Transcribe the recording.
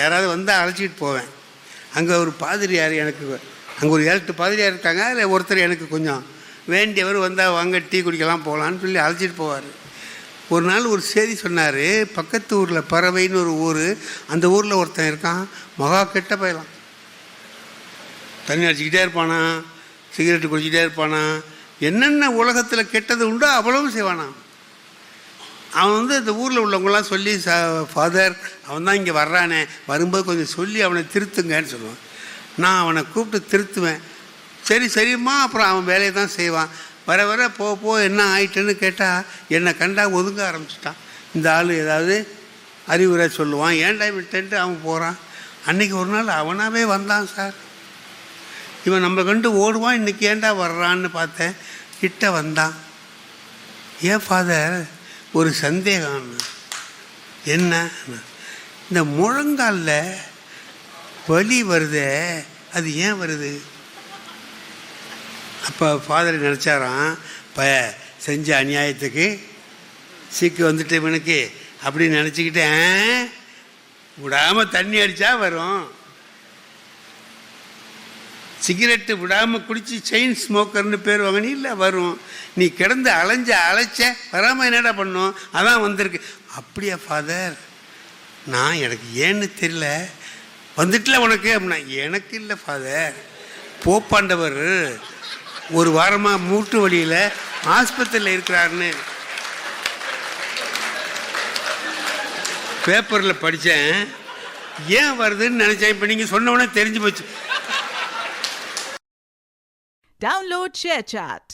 யாராவது வந்தால் அழைச்சிட்டு போவேன். அங்கே ஒரு பாதிரியார் எனக்கு, அங்கே ஒரு 7 பாதிரியார் இருக்காங்க. அதில் ஒருத்தர் எனக்கு கொஞ்சம் வேண்டியவர் வந்தால் வாங்க டீ குடிக்கலாம் போகலான்னு சொல்லி அழைச்சிட்டு போவார். ஒரு நாள் ஒரு செய்தி சொன்னார். பக்கத்து ஊரில் பறவைன்னு ஒரு ஊர், அந்த ஊரில் ஒருத்தன் இருக்கான், மகா கெட்ட பயலாம். தண்ணி அடிச்சுக்கிட்டே இருப்பானா, சிகரெட்டு குடிச்சிக்கிட்டே இருப்பானா, என்னென்ன உலகத்தில் கெட்டது உண்டோ அவ்வளவும் செய்வானா. அவன் இந்த ஊரில் உள்ளவங்களாம் சொல்லி, ஃபாதர் அவன் தான் இங்கே வர்றானே, வரும்போது கொஞ்சம் சொல்லி அவனை திருத்துங்கன்னு சொல்லுவான். நான் அவனை கூப்பிட்டு திருத்துவேன். சரிம்மா. அப்புறம் அவன் வேலையை தான் செய்வான். வர வர போ என்ன ஆயிட்டுன்னு கேட்டால் என்னை கண்டா ஒதுங்க ஆரம்பிச்சிட்டான். இந்த ஆள் ஏதாவது அறிவுரை சொல்லுவான், ஏன்டா விட்டுன்ட்டு அவன் போகிறான். அன்றைக்கி ஒரு நாள் அவனாகவே வந்தான். சார், இவன் நம்மளை கண்டு ஓடுவான், இன்றைக்கி ஏன்டா வர்றான்னு பார்த்தேன். கிட்ட வந்தான். ஏன் ஃபாதர், ஒரு சந்தேகம். என்ன? இந்த முழங்காலில் வலி வருதே, அது ஏன் வருது? அப்போ ஃபாதர் நினச்சாரான், இப்போ செஞ்ச அநியாயத்துக்கு சீக்கு வந்துட்டு இவனுக்கு அப்படின்னு நினச்சிக்கிட்டேன். விடாமல் தண்ணி அடித்தா வரும். சிகரெட்டு விடாமல் குடித்து செயின் ஸ்மோக்கர்னு பேர் வாங்கினி இல்லை வரும். நீ கிடந்து அலைச்ச வராமல் என்னடா பண்ணும், அதான் வந்திருக்கு. அப்படியா ஃபாதர்? நான் எனக்கு ஏன்னு தெரியல, வந்துட்டுல உனக்கு அப்படின்னா. எனக்கு இல்லை ஃபாதர், போப்பாண்டவர் ஒரு வாரமாக மூட்டு வலியில் ஆஸ்பத்திரியில் இருக்கிறாருன்னு பேப்பரில் படித்தேன். ஏன் வருதுன்னு நினச்சேன். இப்போ நீங்கள் சொன்னவொடனே தெரிஞ்சு போச்சு. Download ShareChat.